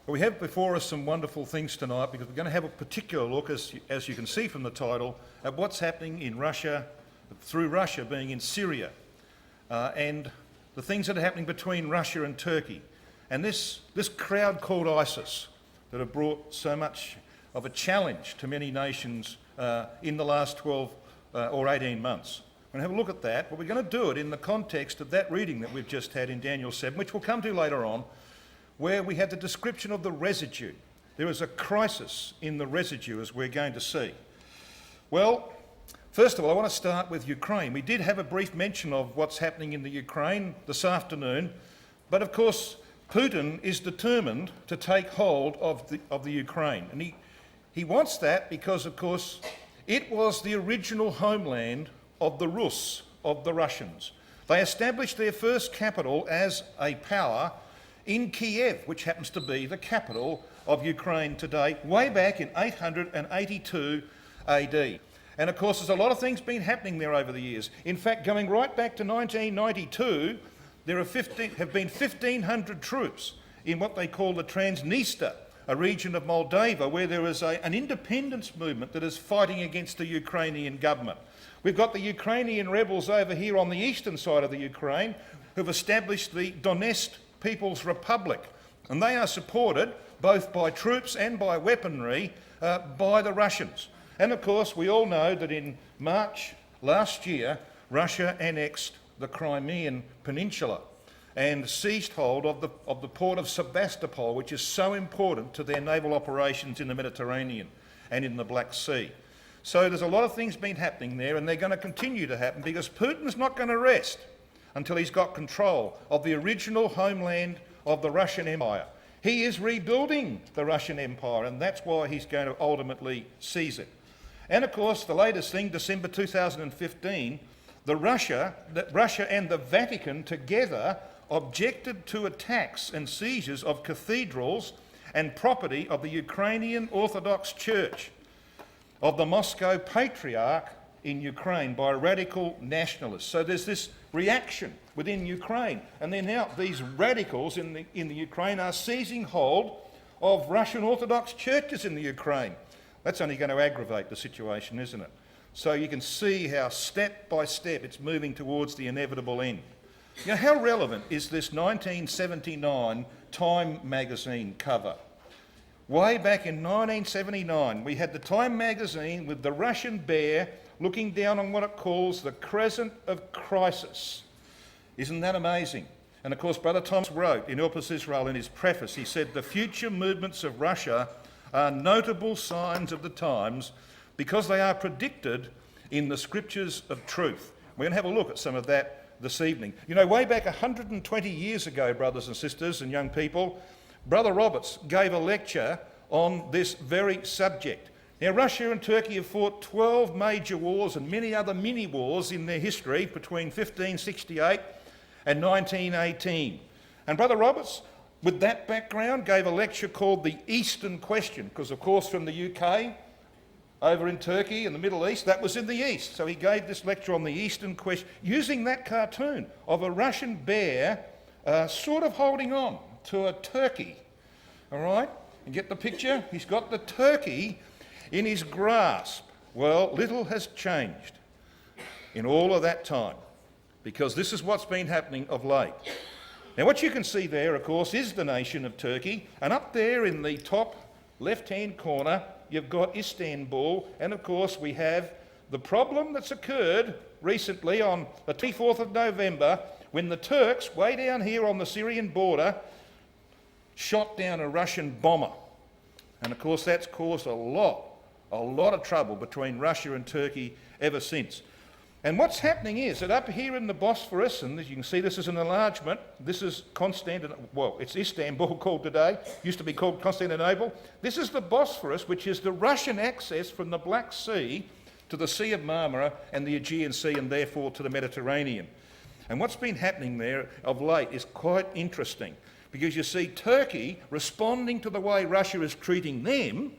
We have before us some wonderful things tonight because we're going to have a particular look, as you can see from the title, at what's happening in Russia, through Russia being in Syria, and the things that are happening between Russia and Turkey. And this crowd called ISIS that have brought so much of a challenge to many nations in the last 12 or 18 months. We're going to have a look at that, but we're going to do it in the context of that reading that we've just had in Daniel 7, which we'll come to later on, where we had the description of the residue. There is a crisis in the residue, as we're going to see. Well, first of all, I want to start with Ukraine. We did have a brief mention of what's happening in the Ukraine this afternoon, but of course, Putin is determined to take hold of the Ukraine. And he wants that because, of course, it was the original homeland of the Rus, of the Russians. They established their first capital as a power in Kiev, which happens to be the capital of Ukraine today, way back in 882 AD. And of course, there's a lot of things been happening there over the years. In fact, going right back to 1992, there have been 1,500 troops in what they call the Transnistria, a region of Moldova, where there is an independence movement that is fighting against the Ukrainian government. We've got the Ukrainian rebels over here on the eastern side of the Ukraine who've established the Donetsk People's Republic, and they are supported both by troops and by weaponry by the Russians. And of course, we all know that in March last year, Russia annexed the Crimean Peninsula and seized hold of the port of Sebastopol, which is so important to their naval operations in the Mediterranean and in the Black Sea. So there's a lot of things been happening there, and they're going to continue to happen because Putin's not going to rest until he's got control of the original homeland of the Russian Empire. He is rebuilding the Russian Empire, and that's why he's going to ultimately seize it. And of course, the latest thing, December 2015, Russia and the Vatican together objected to attacks and seizures of cathedrals and property of the Ukrainian Orthodox Church, of the Moscow Patriarch in Ukraine by radical nationalists. So there's this reaction within Ukraine, and then now these radicals in the Ukraine are seizing hold of Russian Orthodox churches in the Ukraine. That's only going to aggravate the situation, isn't it? So you can see how step by step it's moving towards the inevitable end. You know, how relevant is this 1979 Time magazine cover? Way back in 1979, we had the Time magazine with the Russian bear looking down on what it calls the crescent of crisis. Isn't that amazing? And of course, Brother Thomas wrote in Help Us Israel in his preface, he said, the future movements of Russia are notable signs of the times because they are predicted in the scriptures of truth. We're going to have a look at some of that this evening. You know, way back 120 years ago, brothers and sisters and young people, Brother Roberts gave a lecture on this very subject. Now, Russia and Turkey have fought 12 major wars and many other mini-wars in their history between 1568 and 1918. And Brother Roberts, with that background, gave a lecture called The Eastern Question, because, of course, from the UK, over in Turkey and the Middle East, that was in the East. So he gave this lecture on the Eastern Question, using that cartoon of a Russian bear sort of holding on to a turkey. All right? You get the picture? He's got the turkey in his grasp. Well, little has changed in all of that time, because this is what's been happening of late. Now, what you can see there, of course, is the nation of Turkey, and up there in the top left-hand corner, you've got Istanbul, and of course we have the problem that's occurred recently on the 24th of November when the Turks, way down here on the Syrian border, shot down a Russian bomber. And of course that's caused a lot of trouble between Russia and Turkey ever since. And what's happening is that up here in the Bosphorus, and as you can see this is an enlargement, this is it's Istanbul called today, used to be called Constantinople. This is the Bosphorus, which is the Russian access from the Black Sea to the Sea of Marmara and the Aegean Sea, and therefore to the Mediterranean. And what's been happening there of late is quite interesting, because you see Turkey responding to the way Russia is treating them.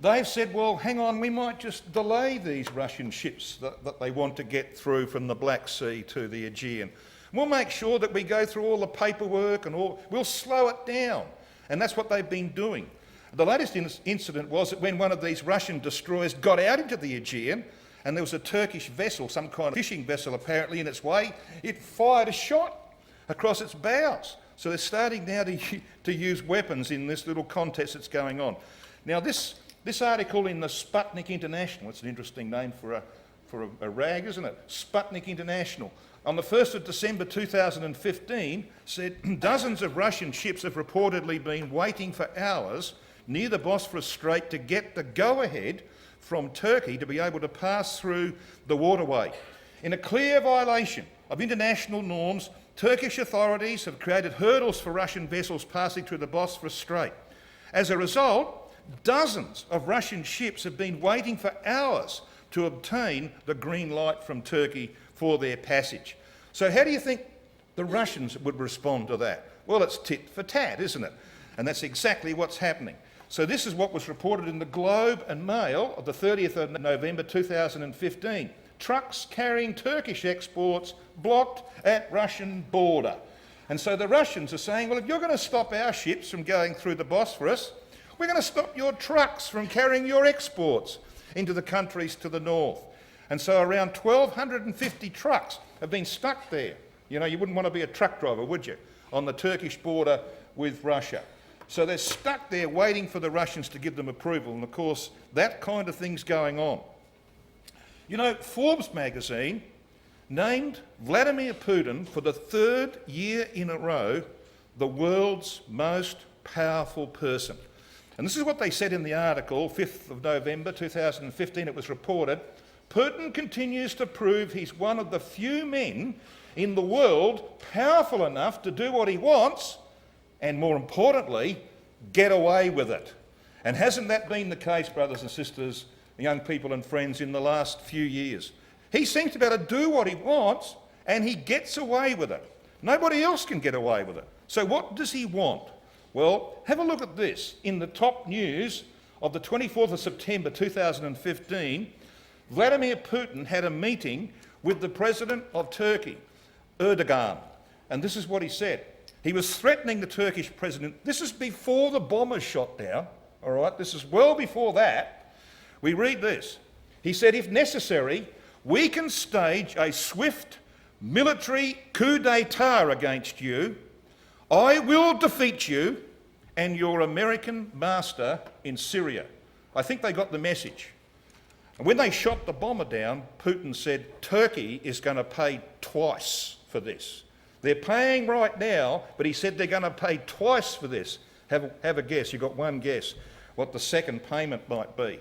They've said, well, hang on, we might just delay these Russian ships that they want to get through from the Black Sea to the Aegean. We'll make sure that we go through all the paperwork and we'll slow it down. And that's what they've been doing. The latest incident was that when one of these Russian destroyers got out into the Aegean, and there was a Turkish vessel, some kind of fishing vessel apparently in its way, it fired a shot across its bows. So they're starting now to use weapons in this little contest that's going on. Now this article in the Sputnik International, it's an interesting name for a rag, isn't it? Sputnik International. On the 1st of December 2015 said dozens of Russian ships have reportedly been waiting for hours near the Bosphorus Strait to get the go-ahead from Turkey to be able to pass through the waterway. In a clear violation of international norms, Turkish authorities have created hurdles for Russian vessels passing through the Bosphorus Strait. As a result, dozens of Russian ships have been waiting for hours to obtain the green light from Turkey for their passage. So how do you think the Russians would respond to that? Well, it's tit for tat, isn't it? And that's exactly what's happening. So this is what was reported in the Globe and Mail of the 30th of November 2015. Trucks carrying Turkish exports blocked at Russian border. And so the Russians are saying, well, if you're going to stop our ships from going through the Bosphorus, we're going to stop your trucks from carrying your exports into the countries to the north. And so around 1,250 trucks have been stuck there. You know, you wouldn't want to be a truck driver, would you, on the Turkish border with Russia. So they're stuck there waiting for the Russians to give them approval. And of course, that kind of thing's going on. You know, Forbes magazine named Vladimir Putin for the 3rd year in a row the world's most powerful person. And this is what they said in the article, 5th of November 2015, it was reported, Putin continues to prove he's one of the few men in the world powerful enough to do what he wants and, more importantly, get away with it. And hasn't that been the case, brothers and sisters, young people and friends, in the last few years? He seems to be able to do what he wants and he gets away with it. Nobody else can get away with it. So what does he want? Well, have a look at this. In the top news of the 24th of September 2015, Vladimir Putin had a meeting with the President of Turkey, Erdogan. And this is what he said. He was threatening the Turkish president. This is before the bombers shot down, all right? This is well before that. We read this. He said, if necessary, we can stage a swift military coup d'etat against you. I will defeat you and your American master in Syria. I think they got the message. And when they shot the bomber down, Putin said, Turkey is going to pay twice for this. They're paying right now, but he said they're going to pay twice for this. Have a guess. You've got one guess what the second payment might be.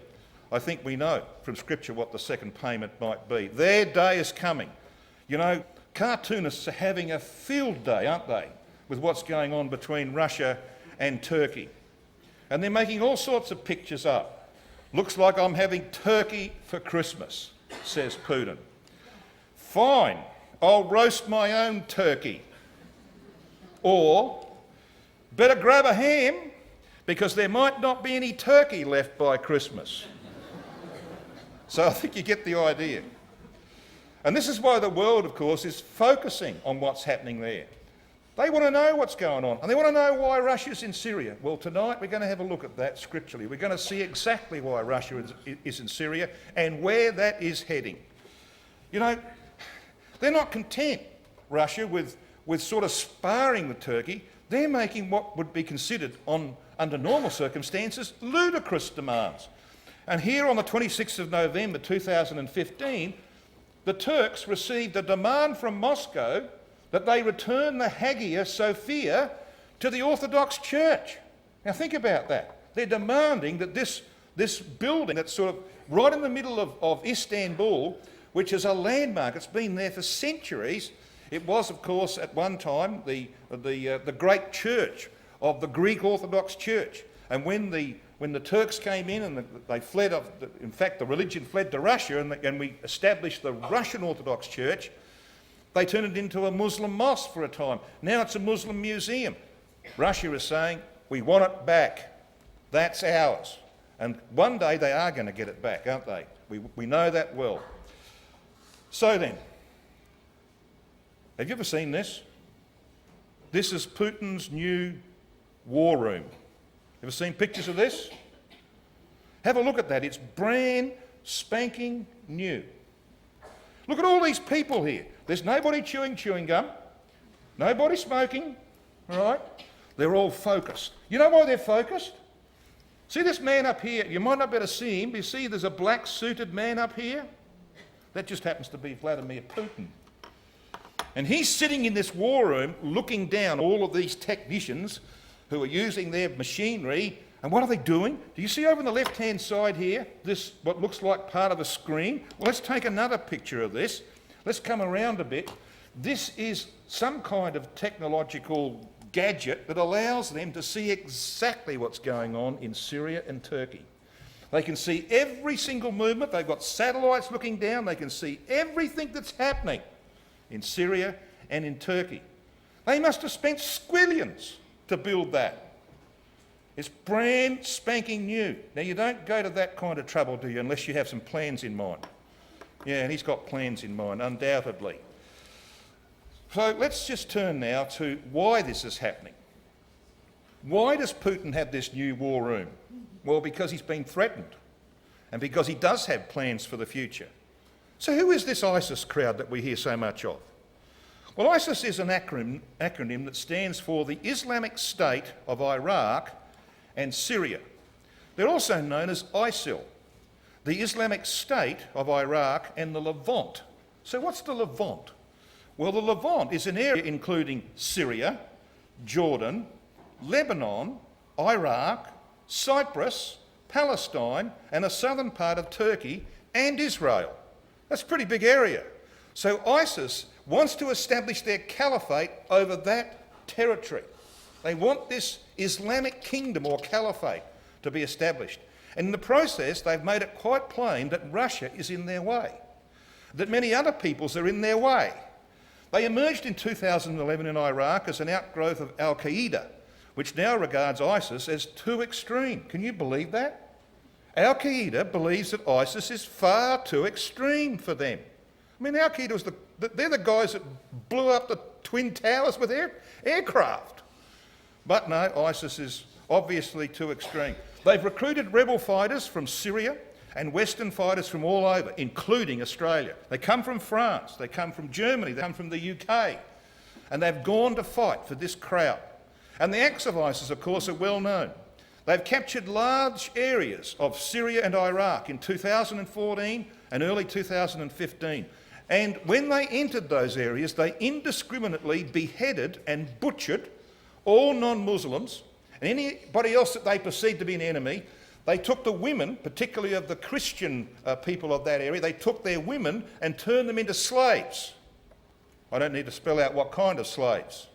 I think we know from Scripture what the second payment might be. Their day is coming. You know, cartoonists are having a field day, aren't they, with what's going on between Russia and Turkey. And they're making all sorts of pictures up. Looks like I'm having turkey for Christmas, says Putin. Fine, I'll roast my own turkey. Or, better grab a ham because there might not be any turkey left by Christmas. So I think you get the idea. And this is why the world, of course, is focusing on what's happening there. They want to know what's going on, and they want to know why Russia's in Syria. Well, tonight we're going to have a look at that scripturally. We're going to see exactly why Russia is in Syria and where that is heading. You know, they're not content, Russia, with sort of sparring with Turkey. They're making what would be considered, under normal circumstances, ludicrous demands. And here on the 26th of November 2015, the Turks received a demand from Moscow that they return the Hagia Sophia to the Orthodox Church. Now think about that. They're demanding that this building that's sort of right in the middle of Istanbul, which is a landmark, it's been there for centuries. It was, of course, at one time the great church of the Greek Orthodox Church. And when the Turks came in and they fled, in fact the religion fled to Russia and we established the Russian Orthodox Church, they turned it into a Muslim mosque for a time. Now it's a Muslim museum. Russia is saying, we want it back. That's ours. And one day they are going to get it back, aren't they? We know that well. So then, have you ever seen this? This is Putin's new war room. Ever seen pictures of this? Have a look at that. It's brand spanking new. Look at all these people here. There's nobody chewing gum, nobody smoking, all right? They're all focused. You know why they're focused? See this man up here? You might not better see him, but you see there's a black suited man up here? That just happens to be Vladimir Putin. And he's sitting in this war room looking down all of these technicians who are using their machinery. And what are they doing? Do you see over on the left-hand side here, this what looks like part of a screen? Well, let's take another picture of this. Let's come around a bit. This is some kind of technological gadget that allows them to see exactly what's going on in Syria and Turkey. They can see every single movement. They've got satellites looking down. They can see everything that's happening in Syria and in Turkey. They must have spent squillions to build that. It's brand spanking new. Now, you don't go to that kind of trouble, do you, unless you have some plans in mind. Yeah, and he's got plans in mind, undoubtedly. So let's just turn now to why this is happening. Why does Putin have this new war room? Well, because he's been threatened and because he does have plans for the future. So who is this ISIS crowd that we hear so much of? Well, ISIS is an acronym that stands for the Islamic State of Iraq and Syria. They're also known as ISIL, the Islamic State of Iraq and the Levant. So what's the Levant? Well, the Levant is an area including Syria, Jordan, Lebanon, Iraq, Cyprus, Palestine, and a southern part of Turkey and Israel. That's a pretty big area. So ISIS wants to establish their caliphate over that territory. They want this Islamic kingdom or caliphate to be established. And in the process, they've made it quite plain that Russia is in their way, that many other peoples are in their way. They emerged in 2011 in Iraq as an outgrowth of Al-Qaeda, which now regards ISIS as too extreme. Can you believe that? Al-Qaeda believes that ISIS is far too extreme for them. I mean, Al-Qaeda was they're the guys that blew up the Twin Towers with aircraft. But no, ISIS is obviously too extreme. They've recruited rebel fighters from Syria and Western fighters from all over, including Australia. They come from France, they come from Germany, they come from the UK, and they've gone to fight for this crowd. And the acts of ISIS, of course, are well known. They've captured large areas of Syria and Iraq in 2014 and early 2015. And when they entered those areas, they indiscriminately beheaded and butchered all non-Muslims and anybody else that they perceived to be an enemy. They took the women, particularly of the Christian people of that area, they took their women and turned them into slaves. I don't need to spell out what kind of slaves.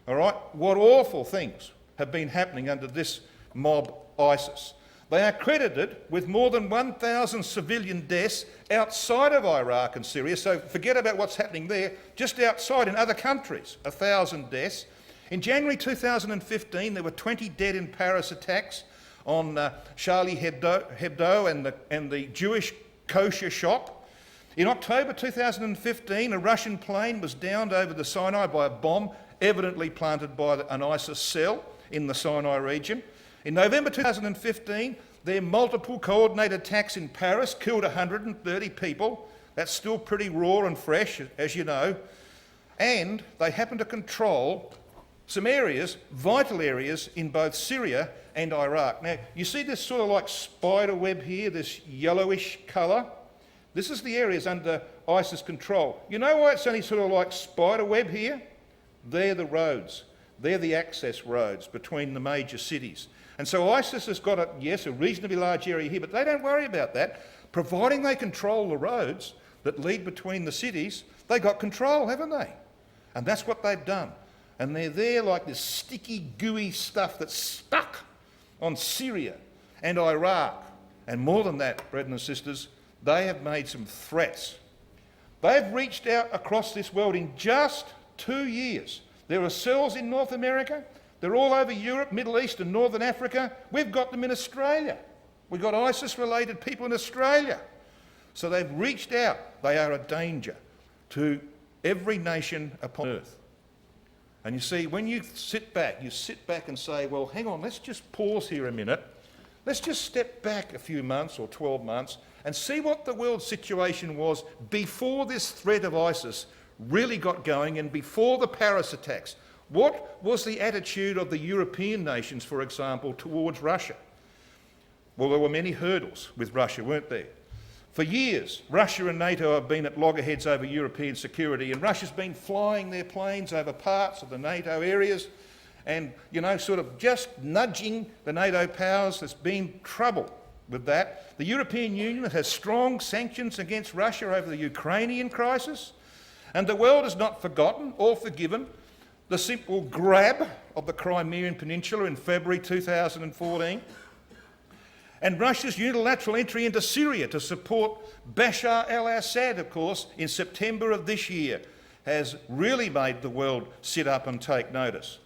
All right? What awful things have been happening under this mob ISIS. They are credited with more than 1,000 civilian deaths outside of Iraq and Syria, so forget about what's happening there, just outside in other countries, 1,000 deaths. In January 2015, there were 20 dead in Paris attacks on Charlie Hebdo and the Jewish kosher shop. In October 2015, a Russian plane was downed over the Sinai by a bomb evidently planted by an ISIS cell in the Sinai region. In November 2015, their multiple coordinated attacks in Paris killed 130 people. That's still pretty raw and fresh, as you know. And they happened to control some areas, vital areas, in both Syria and Iraq. Now, you see this sort of like spider web here, this yellowish colour? This is the areas under ISIS control. You know why it's only sort of like spider web here? They're the roads. They're the access roads between the major cities. And so ISIS has got, a reasonably large area here, but they don't worry about that. Providing they control the roads that lead between the cities, they got control, haven't they? And that's what they've done. And they're there like this sticky, gooey stuff that's stuck on Syria and Iraq. And more than that, brethren and sisters, they have made some threats. They've reached out across this world in just 2 years. There are cells in North America. They're all over Europe, Middle East and Northern Africa. We've got them in Australia. We've got ISIS-related people in Australia. So they've reached out. They are a danger to every nation upon earth. And you see, when you sit back and say, well, hang on, let's just pause here a minute. Let's just step back a few months or 12 months and see what the world situation was before this threat of ISIS really got going and before the Paris attacks. What was the attitude of the European nations, for example, towards Russia? Well, there were many hurdles with Russia, weren't there? For years, Russia and NATO have been at loggerheads over European security, and Russia's been flying their planes over parts of the NATO areas and, sort of just nudging the NATO powers. There's been trouble with that. The European Union has strong sanctions against Russia over the Ukrainian crisis, and the world has not forgotten or forgiven the simple grab of the Crimean Peninsula in February 2014, and Russia's unilateral entry into Syria to support Bashar al-Assad, of course, in September of this year, has really made the world sit up and take notice.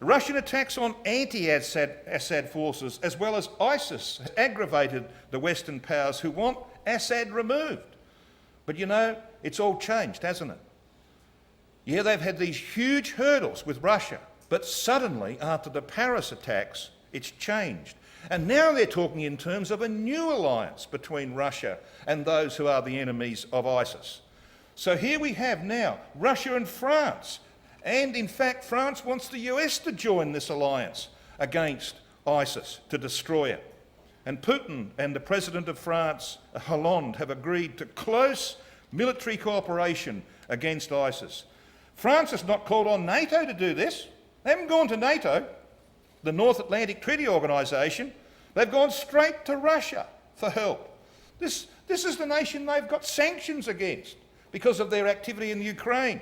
Russian attacks on anti-Assad forces, as well as ISIS, has aggravated the Western powers who want Assad removed. But it's all changed, hasn't it? Yeah, they've had these huge hurdles with Russia, but suddenly, after the Paris attacks, it's changed. And now they're talking in terms of a new alliance between Russia and those who are the enemies of ISIS. So here we have now Russia and France. And in fact, France wants the US to join this alliance against ISIS to destroy it. And Putin and the President of France, Hollande, have agreed to close military cooperation against ISIS. France has not called on NATO to do this. They haven't gone to NATO, the North Atlantic Treaty Organisation. They've gone straight to Russia for help. This is the nation they've got sanctions against because of their activity in Ukraine.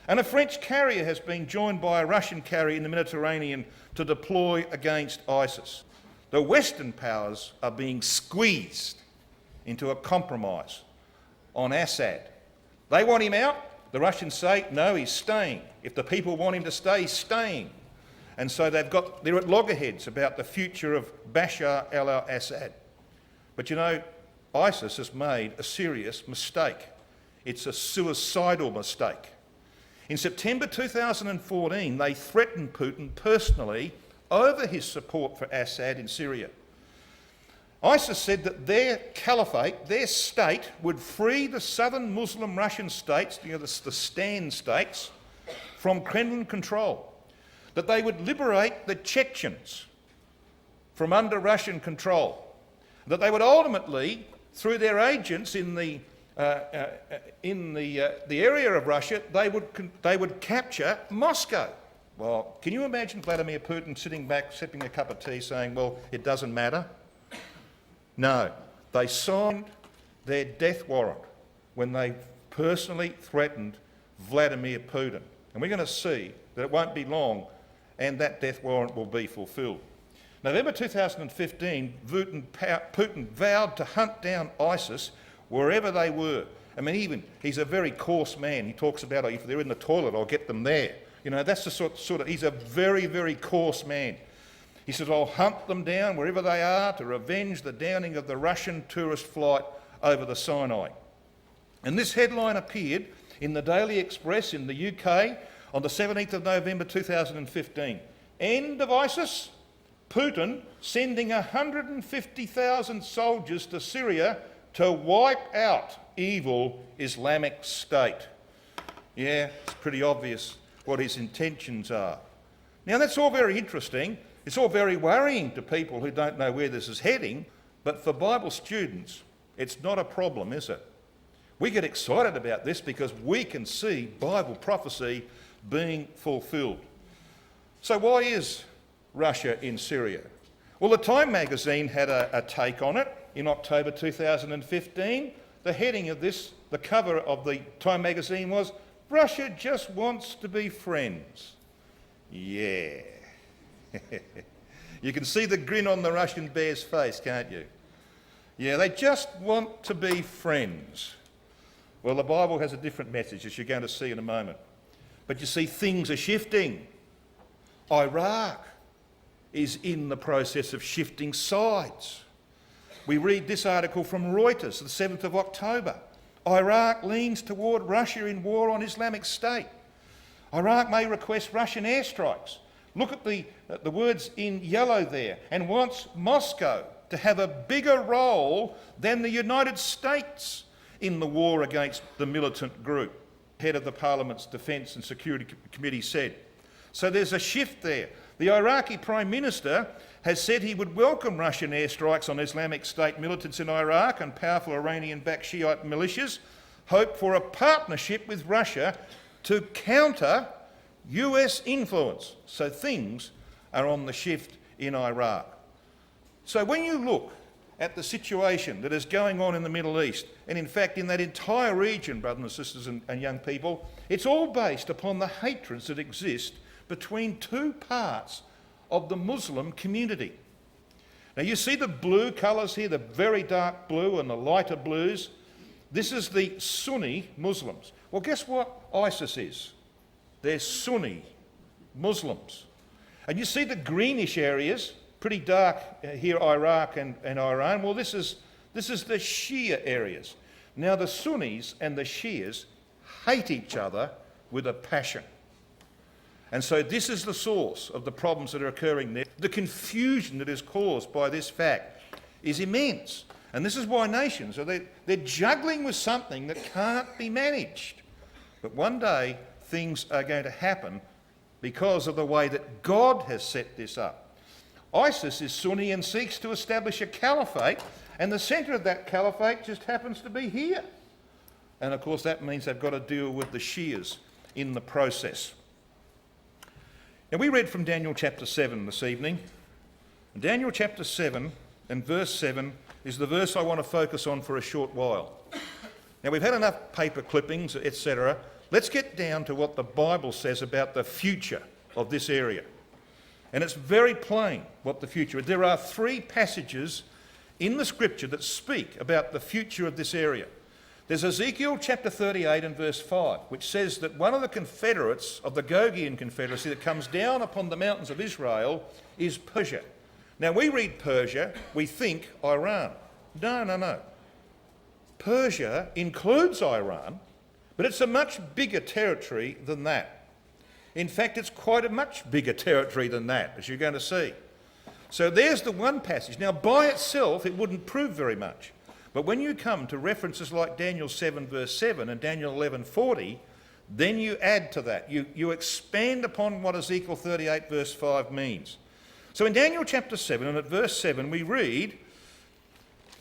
And a French carrier has been joined by a Russian carrier in the Mediterranean to deploy against ISIS. The Western powers are being squeezed into a compromise on Assad. They want him out. The Russians say, no, he's staying. If the people want him to stay, he's staying. And so they're at loggerheads about the future of Bashar al-Assad. But ISIS has made a serious mistake. It's a suicidal mistake. In September 2014, they threatened Putin personally over his support for Assad in Syria. ISIS said that their caliphate, their state, would free the southern Muslim Russian states, the Stan states, from Kremlin control, that they would liberate the Chechens from under Russian control, that they would ultimately, through their agents in the area of Russia, they would capture Moscow. Well, can you imagine Vladimir Putin sitting back, sipping a cup of tea, saying, well, it doesn't matter? No, they signed their death warrant when they personally threatened Vladimir Putin. And we're going to see that it won't be long and that death warrant will be fulfilled. November 2015, Putin vowed to hunt down ISIS wherever they were. I mean, he's a very coarse man. He talks about, if they're in the toilet, I'll get them there. That's the sort of, he's a very, very coarse man. He says, I'll hunt them down wherever they are to revenge the downing of the Russian tourist flight over the Sinai. And this headline appeared in the Daily Express in the UK on the 17th of November 2015. End of ISIS? Putin sending 150,000 soldiers to Syria to wipe out evil Islamic State. Yeah, it's pretty obvious what his intentions are. Now, that's all very interesting. It's all very worrying to people who don't know where this is heading, but for Bible students, it's not a problem, is it? We get excited about this because we can see Bible prophecy being fulfilled. So why is Russia in Syria? Well, the Time magazine had a take on it in October 2015. The heading of this, the cover of the Time magazine was, Russia just wants to be friends. Yeah. You can see the grin on the Russian bear's face, can't you? Yeah, they just want to be friends. Well, the Bible has a different message, as you're going to see in a moment. But you see, things are shifting. Iraq is in the process of shifting sides. We read this article from Reuters, the 7th of October. Iraq leans toward Russia in war on Islamic State. Iraq may request Russian airstrikes. Look at the words in yellow there, and wants Moscow to have a bigger role than the United States in the war against the militant group, head of the Parliament's Defence and Security Committee said. So there's a shift there. The Iraqi Prime Minister has said he would welcome Russian airstrikes on Islamic State militants in Iraq and powerful Iranian-backed Shiite militias, hope for a partnership with Russia to counter US influence. So things are on the shift in Iraq. So when you look at the situation that is going on in the Middle East, and in fact in that entire region, brothers and sisters and young people, it's all based upon the hatreds that exist between two parts of the Muslim community. Now you see the blue colours here, the very dark blue and the lighter blues. This is the Sunni Muslims. Well, guess what ISIS is? They're Sunni Muslims. And you see the greenish areas, pretty dark here, Iraq and Iran. Well, this is the Shia areas. Now the Sunnis and the Shias hate each other with a passion. And so this is the source of the problems that are occurring there. The confusion that is caused by this fact is immense. And this is why nations they're juggling with something that can't be managed. But one day things are going to happen because of the way that God has set this up. ISIS is Sunni and seeks to establish a caliphate, and the centre of that caliphate just happens to be here. And of course that means they've got to deal with the Shias in the process. Now we read from Daniel chapter 7 this evening. Daniel chapter 7 and verse 7 is the verse I want to focus on for a short while. Now we've had enough paper clippings, etc. Let's get down to what the Bible says about the future of this area. And it's very plain what the future is. There are 3 passages in the scripture that speak about the future of this area. There's Ezekiel chapter 38 and verse 5, which says that one of the confederates of the Gogian Confederacy that comes down upon the mountains of Israel is Persia. Now we read Persia, we think Iran. No. Persia includes Iran, but it's a much bigger territory than that. In fact, it's quite a much bigger territory than that, as you're going to see. So there's the one passage. Now, by itself, it wouldn't prove very much. But when you come to references like Daniel 7 verse 7 and Daniel 11:40, then you add to that. You expand upon what Ezekiel 38 verse 5 means. So in Daniel chapter 7 and at verse 7 we read,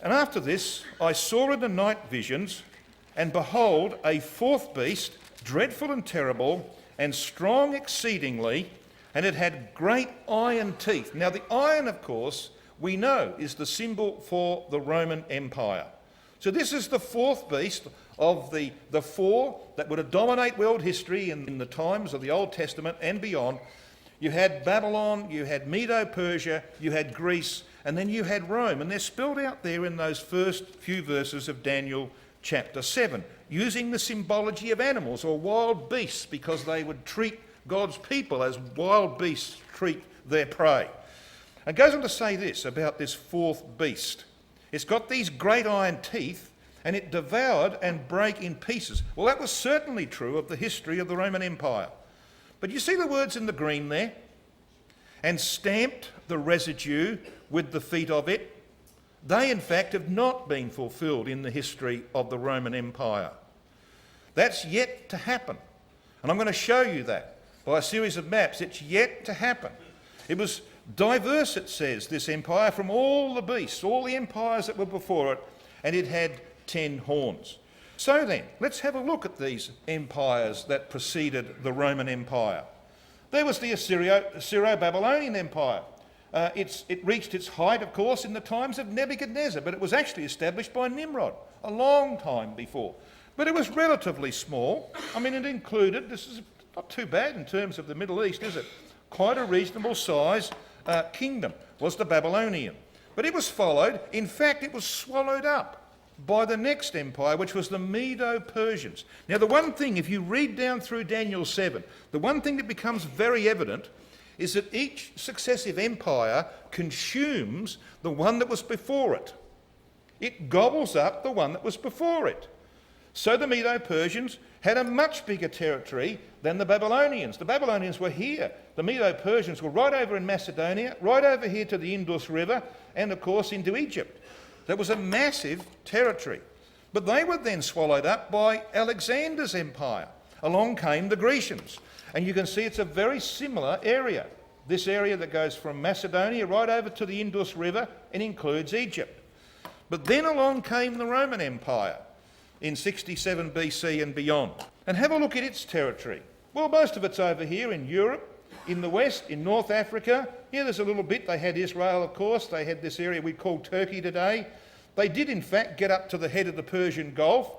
"And after this I saw in the night visions, and behold, a 4th beast, dreadful and terrible, and strong exceedingly, and it had great iron teeth." Now the iron, of course, we know is the symbol for the Roman Empire. So this is the 4th beast of the 4 that would dominate world history in the times of the Old Testament and beyond. You had Babylon, you had Medo-Persia, you had Greece, and then you had Rome. And they're spelled out there in those first few verses of Daniel chapter 7, using the symbology of animals or wild beasts, because they would treat God's people as wild beasts treat their prey. It goes on to say this about this 4th beast. It's got these great iron teeth, and it devoured and brake in pieces. Well, that was certainly true of the history of the Roman Empire. But you see the words in the green there? "And stamped the residue with the feet of it." They, in fact, have not been fulfilled in the history of the Roman Empire. That's yet to happen. And I'm going to show you that by a series of maps. It's yet to happen. It was diverse, it says, this empire, from all the beasts, all the empires that were before it, and it had 10 horns. So then, let's have a look at these empires that preceded the Roman Empire. There was the Assyro-Babylonian Empire. It reached its height, of course, in the times of Nebuchadnezzar, but it was actually established by Nimrod a long time before. But it was relatively small. I mean, it included, this is not too bad in terms of the Middle East, is it? Quite a reasonable size kingdom was the Babylonian. But it was followed, in fact, it was swallowed up by the next empire, which was the Medo-Persians. Now, the one thing, if you read down through Daniel 7, the one thing that becomes very evident is that each successive empire consumes the one that was before it. It gobbles up the one that was before it. So the Medo-Persians had a much bigger territory than the Babylonians. The Babylonians were here. The Medo-Persians were right over in Macedonia, right over here to the Indus River, and of course into Egypt. That was a massive territory. But they were then swallowed up by Alexander's empire. Along came the Grecians. And you can see it's a very similar area. This area that goes from Macedonia right over to the Indus River and includes Egypt. But then along came the Roman Empire in 67 BC and beyond. And have a look at its territory. Well, most of it's over here in Europe, in the West, in North Africa. Here there's a little bit. They had Israel, of course. They had this area we call Turkey today. They did, in fact, get up to the head of the Persian Gulf.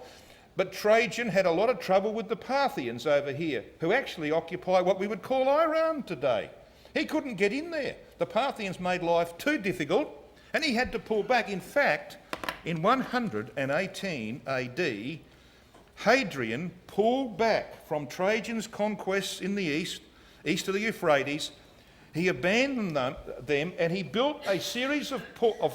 But Trajan had a lot of trouble with the Parthians over here, who actually occupy what we would call Iran today. He couldn't get in there. The Parthians made life too difficult, and he had to pull back. In fact, in 118 AD, Hadrian pulled back from Trajan's conquests in the east of the Euphrates. He abandoned them and he built a series of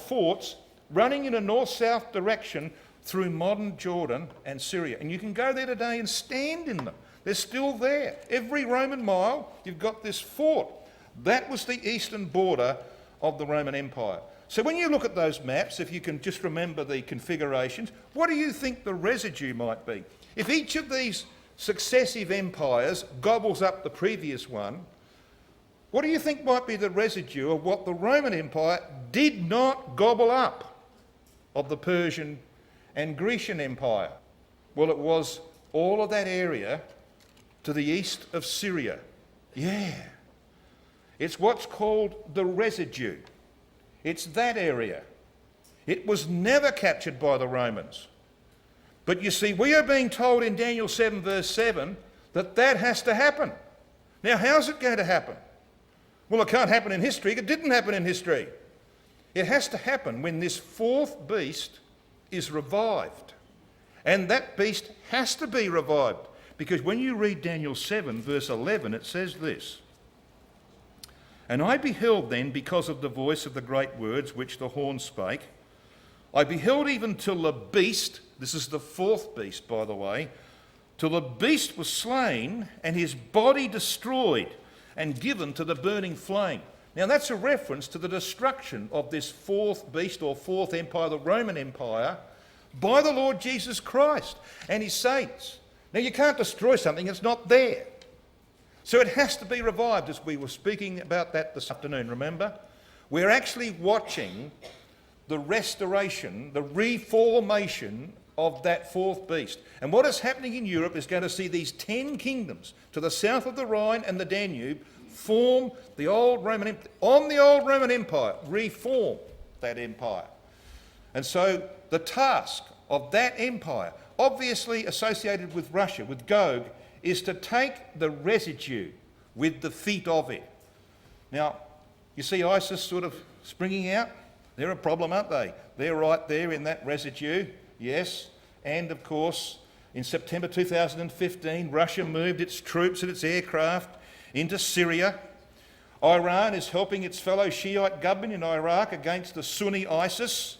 forts running in a north-south direction through modern Jordan and Syria. And you can go there today and stand in them. They're still there. Every Roman mile, you've got this fort. That was the eastern border of the Roman Empire. So when you look at those maps, if you can just remember the configurations, what do you think the residue might be? If each of these successive empires gobbles up the previous one, what do you think might be the residue of what the Roman Empire did not gobble up of the Persian and Grecian Empire? Well, it was all of that area to the east of Syria. Yeah. It's what's called the residue. It's that area. It was never captured by the Romans. But you see, we are being told in Daniel 7 verse 7 that that has to happen. Now, how's it going to happen? Well, it can't happen in history. It didn't happen in history. It has to happen when this fourth beast is revived. And that beast has to be revived. Because when you read Daniel 7 verse 11, it says this: "And I beheld then, because of the voice of the great words which the horn spake, I beheld even till the beast," this is the fourth beast, by the way, "till the beast was slain, and his body destroyed, and given to the burning flame." Now that's a reference to the destruction of this fourth beast or fourth empire, the Roman Empire, by the Lord Jesus Christ and his saints. Now you can't destroy something that's not there. So it has to be revived, as we were speaking about that this afternoon, remember? We're actually watching the restoration, the reformation of that fourth beast. And what is happening in Europe is going to see these 10 kingdoms to the south of the Rhine and the Danube form the old Roman Empire, on the old Roman Empire, reform that empire. And so the task of that empire, obviously associated with Russia, with Gog, is to take the residue with the feet of it. Now, you see ISIS sort of springing out? They're a problem, aren't they? They're right there in that residue, yes. And of course, in September 2015, Russia moved its troops and its aircraft into Syria. Iran is helping its fellow Shiite government in Iraq against the Sunni ISIS.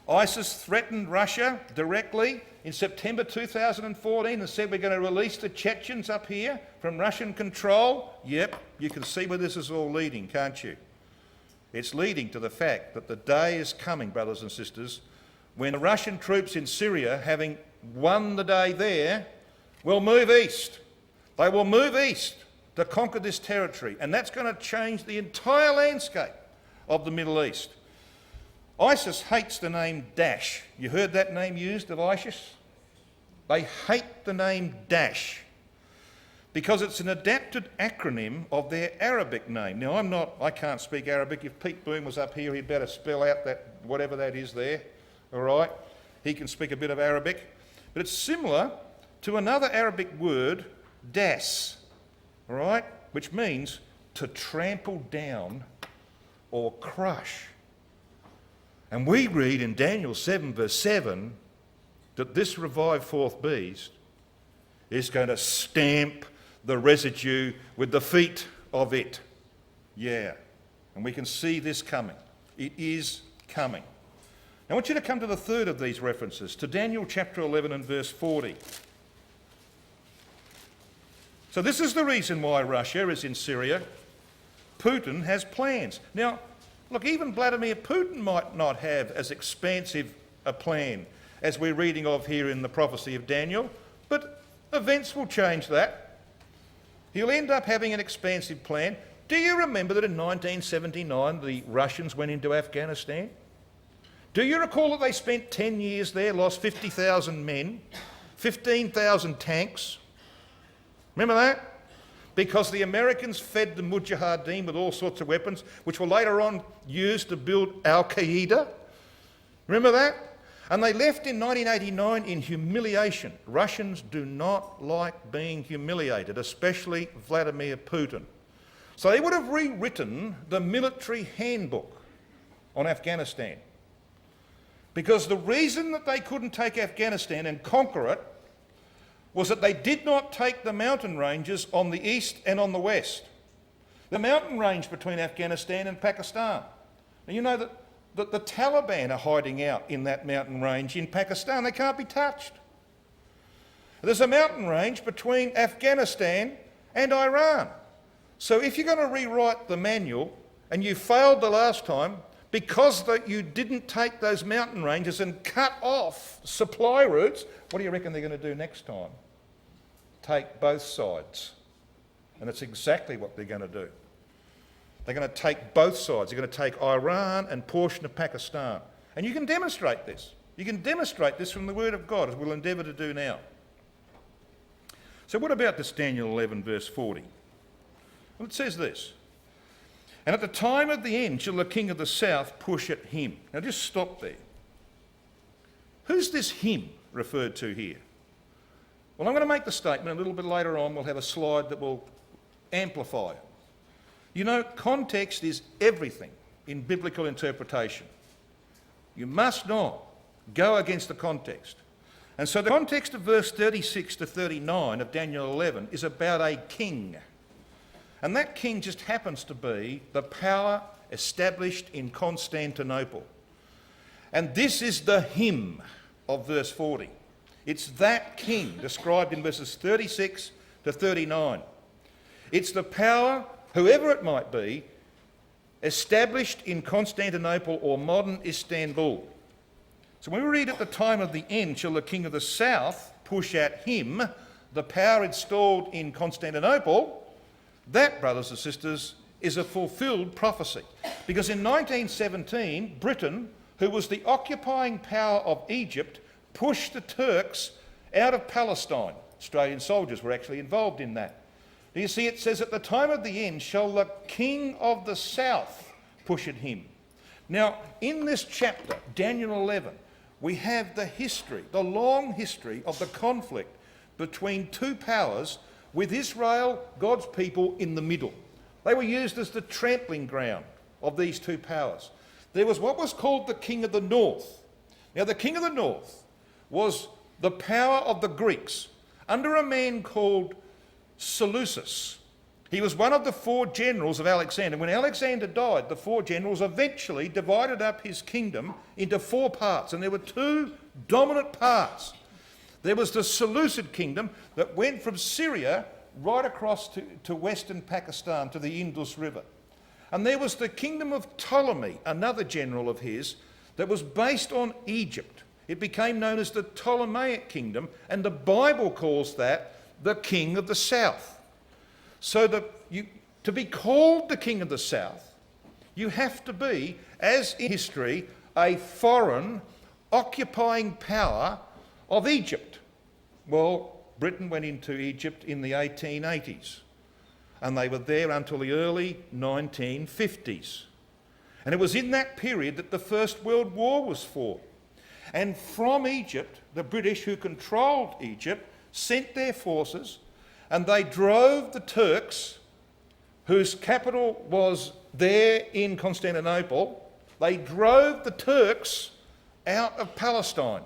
ISIS threatened Russia directly in September 2014 and said, we're going to release the Chechens up here from Russian control. Yep, you can see where this is all leading, can't you? It's leading to the fact that the day is coming, brothers and sisters, when the Russian troops in Syria, having won the day there, will move east. They will move east to conquer this territory, and that's going to change the entire landscape of the Middle East. ISIS hates the name Daesh. You heard that name used of ISIS? They hate the name Daesh because it's an adapted acronym of their Arabic name. Now, I can't speak Arabic. If Pete Boone was up here, he'd better spell out that, whatever that is there, all right? He can speak a bit of Arabic. But it's similar to another Arabic word, das, all right, which means to trample down or crush. And we read in Daniel 7 verse 7 that this revived fourth beast is going to stamp the residue with the feet of it. Yeah, and we can see this coming. It is coming. I want you to come to the third of these references, to Daniel chapter 11 and verse 40. So this is the reason why Russia is in Syria. Putin has plans. Now, look, even Vladimir Putin might not have as expansive a plan as we're reading of here in the prophecy of Daniel, but events will change that. He'll end up having an expansive plan. Do you remember that in 1979 the Russians went into Afghanistan? Do you recall that they spent 10 years there, lost 50,000 men, 15,000 tanks? Remember that? Because the Americans fed the Mujahideen with all sorts of weapons, which were later on used to build Al-Qaeda. Remember that? And they left in 1989 in humiliation. Russians do not like being humiliated, especially Vladimir Putin. So they would have rewritten the military handbook on Afghanistan. Because the reason that they couldn't take Afghanistan and conquer it was that they did not take the mountain ranges on the east and on the west. The mountain range between Afghanistan and Pakistan. Now you know that the Taliban are hiding out in that mountain range in Pakistan. They can't be touched. There's a mountain range between Afghanistan and Iran. So if you're going to rewrite the manual, and you failed the last time, because you didn't take those mountain ranges and cut off supply routes, what do you reckon they're going to do next time? Take both sides. And it's exactly what they're going to do. They're going to take both sides. They're going to take Iran and portion of Pakistan. And you can demonstrate this. You can demonstrate this from the Word of God, as we'll endeavour to do now. So what about this Daniel 11 verse 40? Well, it says this. And at the time of the end shall the king of the south push at him. Now just stop there. Who's this him referred to here? Well, I'm going to make the statement. A little bit later on we'll have a slide that will amplify it. You know, context is everything in biblical interpretation. You must not go against the context. And so the context of verse 36 to 39 of Daniel 11 is about a king. And that king just happens to be the power established in Constantinople. And this is the him of verse 40. It's that king described in verses 36 to 39. It's the power, whoever it might be, established in Constantinople or modern Istanbul. So when we read at the time of the end shall the king of the south push at him, the power installed in Constantinople, that, brothers and sisters, is a fulfilled prophecy. Because in 1917, Britain, who was the occupying power of Egypt, pushed the Turks out of Palestine. Australian soldiers were actually involved in that. Do you see, it says, at the time of the end shall the king of the south push at him. Now, in this chapter, Daniel 11, we have the history, the long history of the conflict between two powers, with Israel, God's people, in the middle. They were used as the trampling ground of these two powers. There was what was called the king of the north. Now, the king of the north was the power of the Greeks under a man called Seleucus. He was one of the four generals of Alexander. When Alexander died, the four generals eventually divided up his kingdom into four parts, and there were two dominant parts. There was the Seleucid kingdom that went from Syria right across to western Pakistan, to the Indus River. And there was the kingdom of Ptolemy, another general of his, that was based on Egypt. It became known as the Ptolemaic kingdom, and the Bible calls that the king of the south. So to be called the king of the south, you have to be, as in history, a foreign occupying power of Egypt. Well, Britain went into Egypt in the 1880s, and they were there until the early 1950s. And it was in that period that the First World War was fought. And from Egypt, the British, who controlled Egypt, sent their forces, and they drove the Turks, whose capital was there in Constantinople, they drove the Turks out of Palestine.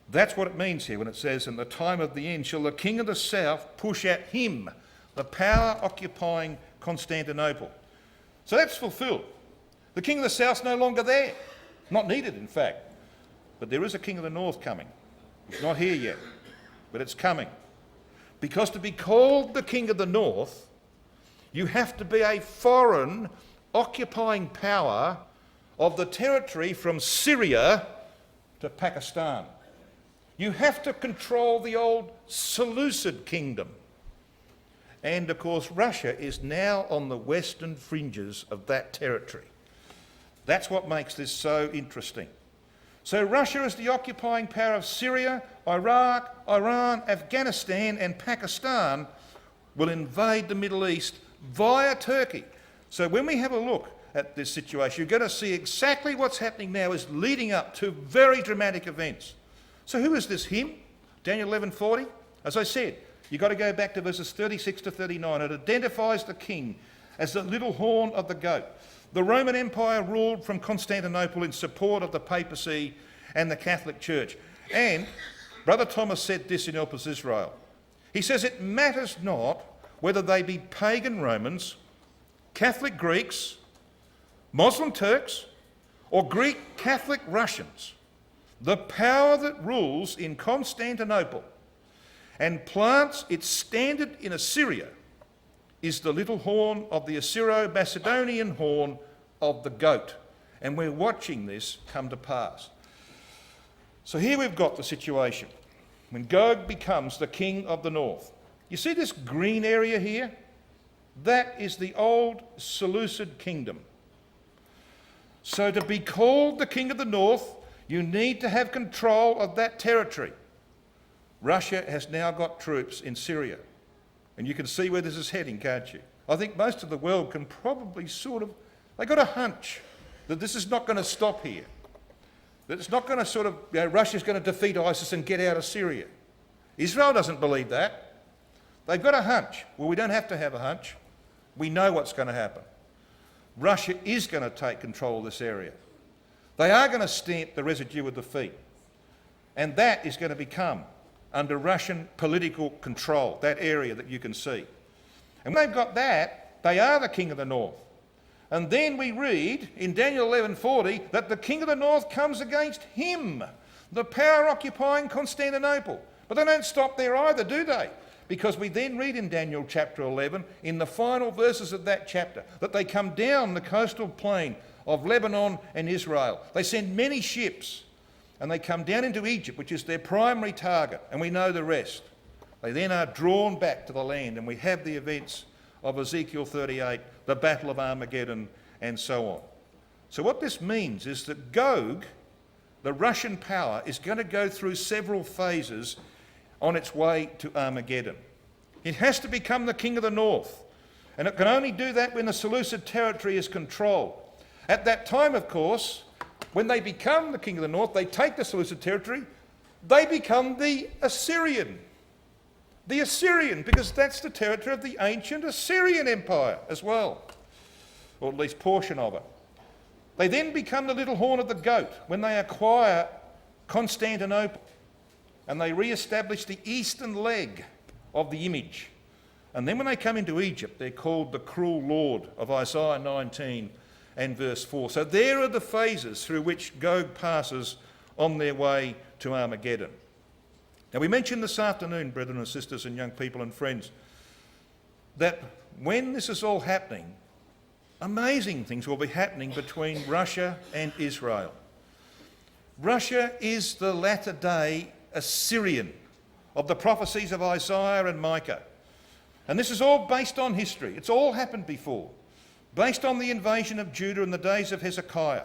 That's what it means here when it says, in the time of the end shall the king of the south push at him, the power occupying Constantinople. So that's fulfilled. The king of the south's no longer there. Not needed, in fact. But there is a king of the north coming. He's not here yet, but it's coming. Because to be called the king of the north, you have to be a foreign occupying power of the territory from Syria to Pakistan. You have to control the old Seleucid kingdom. And of course, Russia is now on the western fringes of that territory. That's what makes this so interesting. So Russia is the occupying power of Syria, Iraq, Iran, Afghanistan and Pakistan will invade the Middle East via Turkey. So when we have a look at this situation, you're going to see exactly what's happening now is leading up to very dramatic events. So who is this him? Daniel 11:40? As I said, you've got to go back to verses 36 to 39. It identifies the king as the little horn of the goat. The Roman Empire ruled from Constantinople in support of the papacy and the Catholic Church. And Brother Thomas said this in Help Israel. He says, it matters not whether they be pagan Romans, Catholic Greeks, Muslim Turks, or Greek Catholic Russians. The power that rules in Constantinople and plants its standard in Assyria is the little horn of the Assyro-Macedonian horn of the goat. And we're watching this come to pass. So here we've got the situation. When Gog becomes the king of the north. You see this green area here? That is the old Seleucid kingdom. So to be called the king of the north, you need to have control of that territory. Russia has now got troops in Syria. And you can see where this is heading, can't you? I think most of the world can probably they got a hunch that this is not going to stop here. That it's not going to Russia's going to defeat ISIS and get out of Syria. Israel doesn't believe that. They've got a hunch. Well, we don't have to have a hunch. We know what's going to happen. Russia is going to take control of this area. They are going to stamp the residue of defeat. And that is going to become under Russian political control, that area that you can see. And when they've got that, they are the king of the north. And then we read in Daniel 11:40 that the king of the north comes against him, the power occupying Constantinople. But they don't stop there either, do they? Because we then read in Daniel chapter 11, in the final verses of that chapter, that they come down the coastal plain of Lebanon and Israel. They send many ships and they come down into Egypt, which is their primary target, and we know the rest. They then are drawn back to the land, and we have the events of Ezekiel 38, the Battle of Armageddon, and so on. So what this means is that Gog, the Russian power, is going to go through several phases on its way to Armageddon. It has to become the king of the north, and it can only do that when the Seleucid territory is controlled. At that time, of course, when they become the king of the north, they take the Seleucid territory, they become the Assyrian. The Assyrian, because that's the territory of the ancient Assyrian Empire as well, or at least portion of it. They then become the little horn of the goat when they acquire Constantinople and they re-establish the eastern leg of the image. And then when they come into Egypt, they're called the cruel Lord of Isaiah 19 and verse 4. So there are the phases through which Gog passes on their way to Armageddon. Now we mentioned this afternoon, brethren and sisters and young people and friends, that when this is all happening, amazing things will be happening between Russia and Israel. Russia is the latter-day Assyrian of the prophecies of Isaiah and Micah. And this is all based on history. It's all happened before. Based on the invasion of Judah in the days of Hezekiah,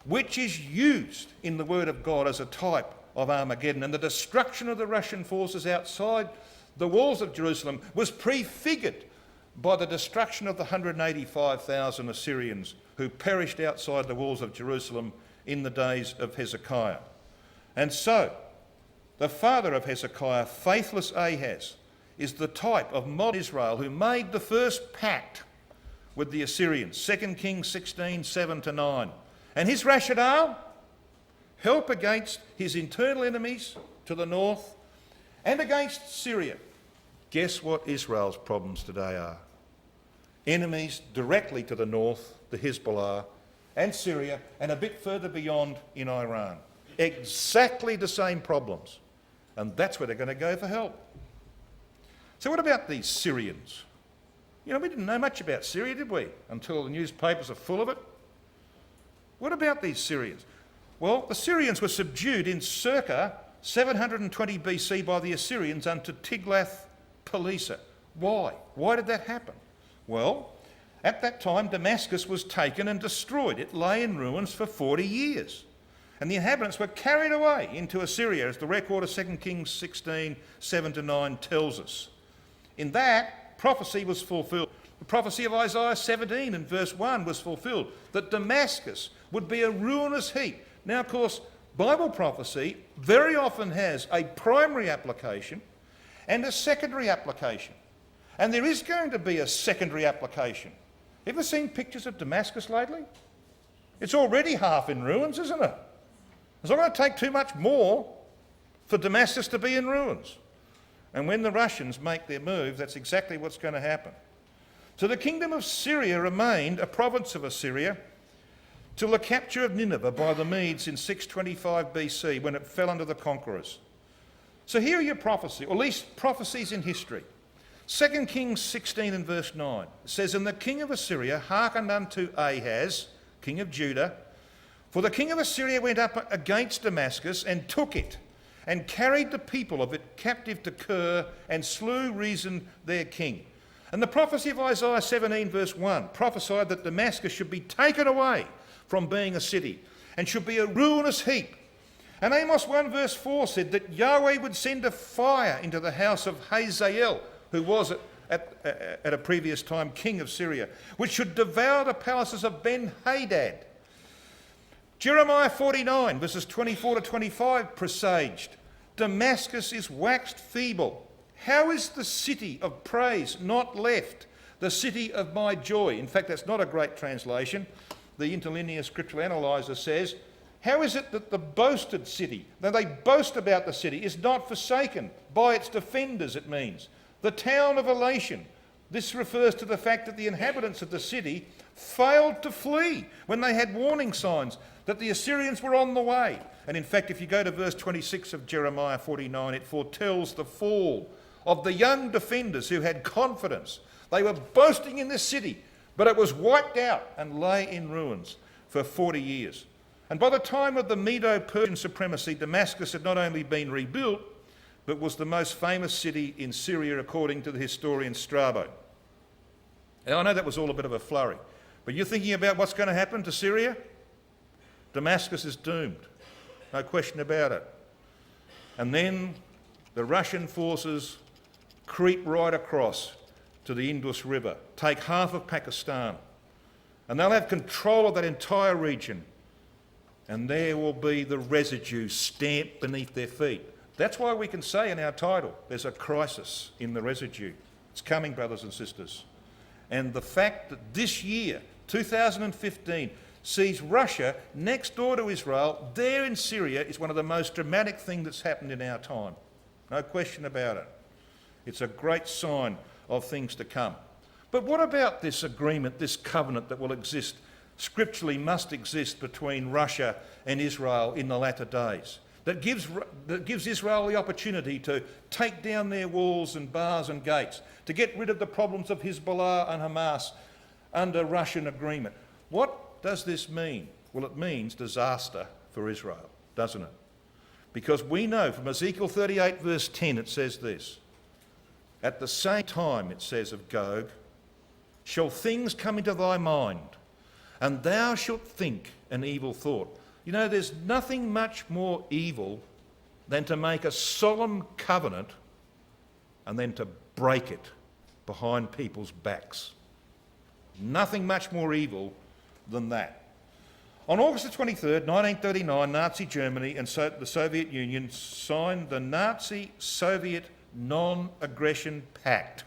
which is used in the Word of God as a type of Armageddon. And the destruction of the Russian forces outside the walls of Jerusalem was prefigured by the destruction of the 185,000 Assyrians who perished outside the walls of Jerusalem in the days of Hezekiah. And so, the father of Hezekiah, faithless Ahaz, is the type of modern Israel who made the first pact with the Assyrians, 2 Kings 16, 7-9. And his rationale? Help against his internal enemies to the north and against Syria. Guess what Israel's problems today are? Enemies directly to the north, the Hezbollah, and Syria and a bit further beyond in Iran. Exactly the same problems. And that's where they're going to go for help. So what about these Syrians? You know, we didn't know much about Syria, did we? Until the newspapers are full of it. What about these Syrians? Well, the Syrians were subdued in circa 720 BC by the Assyrians under Tiglath-Pileser. Why? Why did that happen? Well, at that time, Damascus was taken and destroyed. It lay in ruins for 40 years. And the inhabitants were carried away into Assyria, as the record of 2 Kings 16, 7-9 tells us. In that, prophecy was fulfilled. The prophecy of Isaiah 17 and verse 1 was fulfilled, that Damascus would be a ruinous heap. Now, of course, Bible prophecy very often has a primary application and a secondary application. And there is going to be a secondary application. Ever seen pictures of Damascus lately? It's already half in ruins, isn't it? It's not going to take too much more for Damascus to be in ruins. And when the Russians make their move, that's exactly what's going to happen. So the kingdom of Syria remained a province of Assyria till the capture of Nineveh by the Medes in 625 BC, when it fell under the conquerors. So here are your prophecies, or at least prophecies in history. 2 Kings 16 and verse 9 says, "And the king of Assyria hearkened unto Ahaz, king of Judah, for the king of Assyria went up against Damascus and took it, and carried the people of it captive to Kir, and slew Rezin their king." And the prophecy of Isaiah 17 verse 1 prophesied that Damascus should be taken away from being a city, and should be a ruinous heap. And Amos 1 verse 4 said that Yahweh would send a fire into the house of Hazael, who was at a previous time king of Syria, which should devour the palaces of Ben-Hadad. Jeremiah 49 verses 24 to 25 presaged, "Damascus is waxed feeble. How is the city of praise not left, the city of my joy?" In fact, that's not a great translation. The interlinear scriptural analyzer says, "How is it that the boasted city," now they boast about the city, "is not forsaken by its defenders," it means. The town of elation. This refers to the fact that the inhabitants of the city failed to flee when they had warning signs that the Assyrians were on the way. And in fact, if you go to verse 26 of Jeremiah 49, it foretells the fall of the young defenders who had confidence. They were boasting in this city, but it was wiped out and lay in ruins for 40 years. And by the time of the Medo-Persian supremacy, Damascus had not only been rebuilt, but was the most famous city in Syria according to the historian Strabo. Now, I know that was all a bit of a flurry, but you're thinking about what's going to happen to Syria? Damascus is doomed, no question about it. And then the Russian forces creep right across to the Indus River, take half of Pakistan, and they'll have control of that entire region, and there will be the residue stamped beneath their feet. That's why we can say in our title, there's a crisis in the residue. It's coming, brothers and sisters. And the fact that this year, 2015, sees Russia next door to Israel, there in Syria, is one of the most dramatic things that's happened in our time. No question about it. It's a great sign of things to come. But what about this agreement, this covenant that will exist, scripturally must exist between Russia and Israel in the latter days? That gives Israel the opportunity to take down their walls and bars and gates, to get rid of the problems of Hezbollah and Hamas under Russian agreement. What does this mean? Well, it means disaster for Israel, doesn't it? Because we know from Ezekiel 38 verse 10 it says this, "At the same time," it says of Gog, "shall things come into thy mind, and thou shalt think an evil thought." You know, there's nothing much more evil than to make a solemn covenant and then to break it behind people's backs. Nothing much more evil than that. On August the 23rd, 1939, Nazi Germany and the Soviet Union signed the Nazi-Soviet Non-Aggression Pact.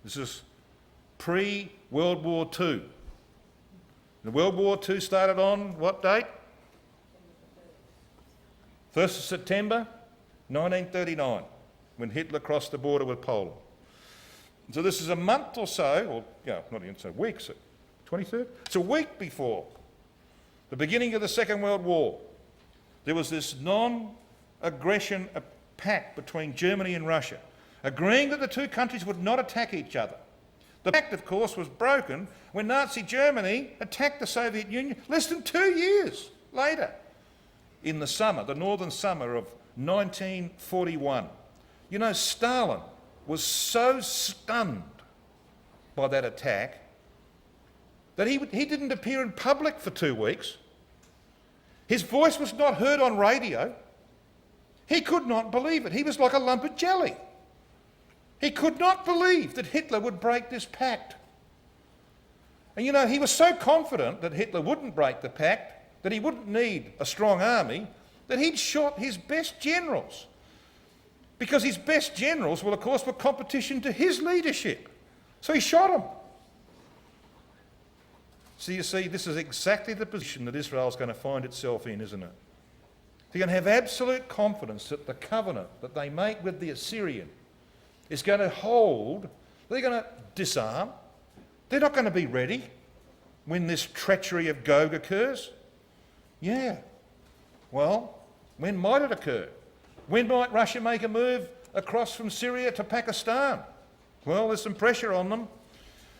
This is pre-World War II. The World War II started on what date? 1st of September 1939, when Hitler crossed the border with Poland. So this is a month or so, or not even so, weeks, 23rd? It's a week before the beginning of the Second World War, there was this non-aggression pact between Germany and Russia, agreeing that the two countries would not attack each other. The pact, of course, was broken when Nazi Germany attacked the Soviet Union less than 2 years later, in the summer, the northern summer of 1941. You know, Stalin was so stunned by that attack that he didn't appear in public for 2 weeks. His voice was not heard on radio. He could not believe it. He was like a lump of jelly. He could not believe that Hitler would break this pact. And you know, he was so confident that Hitler wouldn't break the pact, that he wouldn't need a strong army, that he'd shot his best generals. Because his best generals, well, of course, were competition to his leadership. So he shot them. So you see, this is exactly the position that Israel's going to find itself in, isn't it? They're going to have absolute confidence that the covenant that they make with the Assyrian is going to hold. They're going to disarm. They're not going to be ready when this treachery of Gog occurs. Yeah. Well, when might it occur? When might Russia make a move across from Syria to Pakistan? Well, there's some pressure on them.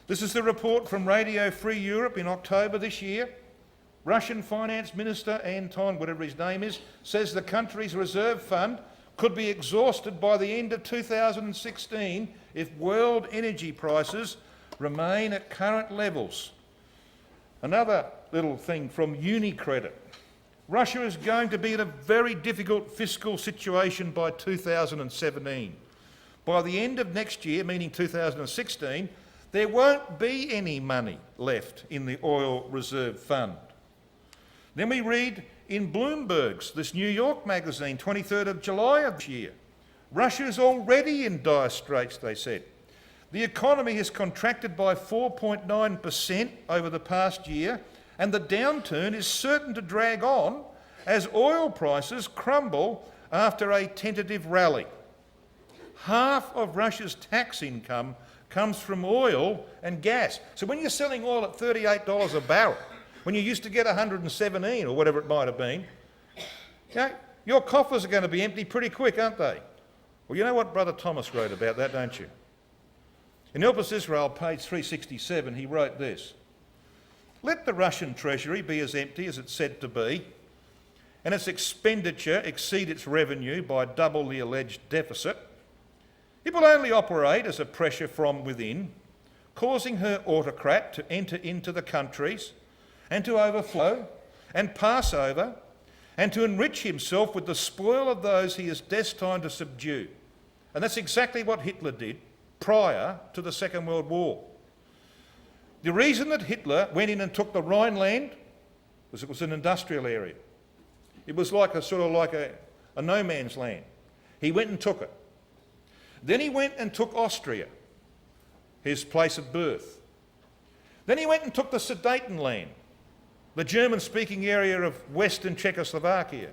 This is the report from Radio Free Europe in October this year. Russian Finance Minister Anton, whatever his name is, says the country's reserve fund could be exhausted by the end of 2016 if world energy prices remain at current levels. Another little thing from UniCredit. Russia is going to be in a very difficult fiscal situation by 2017. By the end of next year, meaning 2016, there won't be any money left in the oil reserve fund. Then we read in Bloomberg's, this New York magazine, 23rd of July of this year, Russia is already in dire straits, they said. The economy has contracted by 4.9% over the past year, and the downturn is certain to drag on as oil prices crumble after a tentative rally. Half of Russia's tax income comes from oil and gas. So when you're selling oil at $38 a barrel, when you used to get 117 or whatever it might have been, you know, your coffers are going to be empty pretty quick, aren't they? Well, you know what Brother Thomas wrote about that, don't you? In Help Us Israel, page 367, he wrote this: "Let the Russian treasury be as empty as it's said to be, and its expenditure exceed its revenue by double the alleged deficit. It will only operate as a pressure from within, causing her autocrat to enter into the countries and to overflow and pass over and to enrich himself with the spoil of those he is destined to subdue." And that's exactly what Hitler did prior to the Second World War. The reason that Hitler went in and took the Rhineland was it was an industrial area. It was like a sort of like a no man's land. He went and took it. Then he went and took Austria, his place of birth. Then he went and took the Sudetenland, the German-speaking area of Western Czechoslovakia.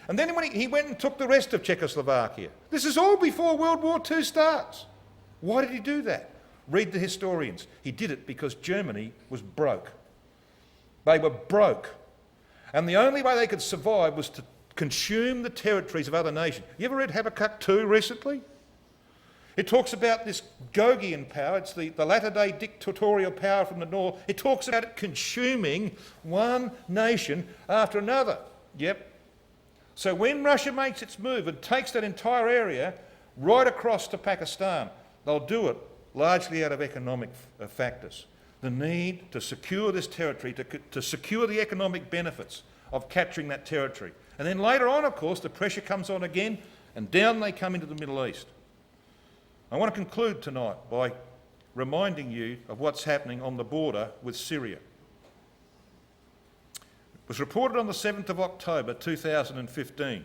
And then he went and took the rest of Czechoslovakia. This is all before World War II starts. Why did he do that? Read the historians. He did it because Germany was broke. They were broke. And the only way they could survive was to consume the territories of other nations. You ever read Habakkuk 2 recently? It talks about this Gogian power. It's the latter-day dictatorial power from the north. It talks about it consuming one nation after another. Yep. So when Russia makes its move and takes that entire area right across to Pakistan, they'll do it largely out of economic factors. The need to secure this territory, to secure the economic benefits of capturing that territory. And then later on, of course, the pressure comes on again, and down they come into the Middle East. I want to conclude tonight by reminding you of what's happening on the border with Syria. It was reported on the 7th of October 2015,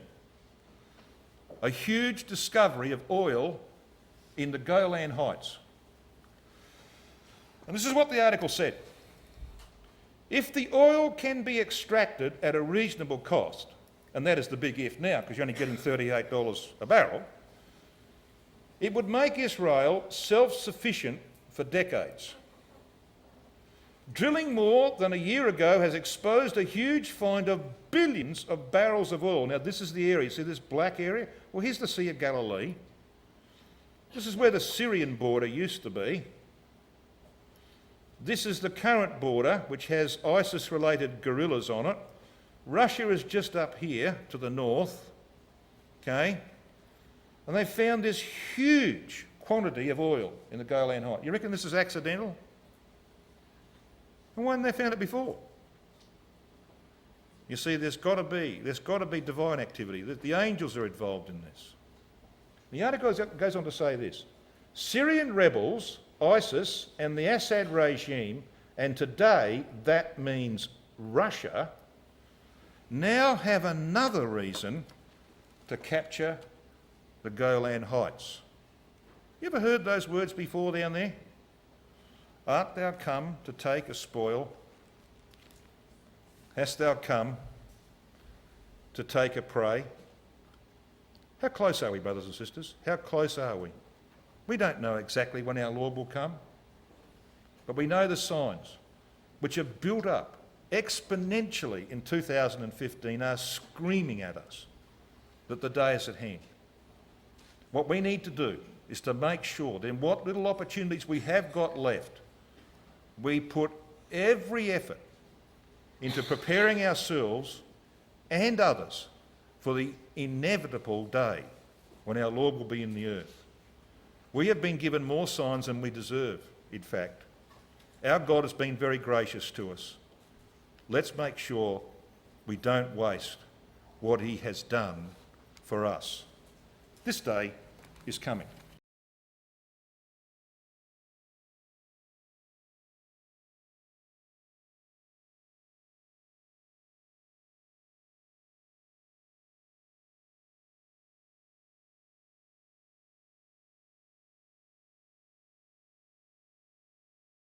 a huge discovery of oil in the Golan Heights. And this is what the article said. If the oil can be extracted at a reasonable cost, and that is the big if now, because you're only getting $38 a barrel, it would make Israel self-sufficient for decades. Drilling more than a year ago has exposed a huge find of billions of barrels of oil. Now, this is the area. See this black area? Well, here's the Sea of Galilee. This is where the Syrian border used to be. This is the current border, which has ISIS-related guerrillas on it. Russia is just up here to the north, okay? And they found this huge quantity of oil in the Golan Heights. You reckon this is accidental? And why hadn't they found it before? You see, there's got to be divine activity. The angels are involved in this. The article goes on to say this: Syrian rebels, ISIS, and the Assad regime, and today that means Russia, now have another reason to capture the Golan Heights. You ever heard those words before down there? Art thou come to take a spoil? Hast thou come to take a prey? How close are we, brothers and sisters? How close are we? We don't know exactly when our Lord will come, but we know the signs which are built up exponentially in 2015 are screaming at us that the day is at hand. What we need to do is to make sure that in what little opportunities we have got left, we put every effort into preparing ourselves and others for the inevitable day when our Lord will be in the earth. We have been given more signs than we deserve, in fact. Our God has been very gracious to us. Let's make sure we don't waste what he has done for us. This day is coming.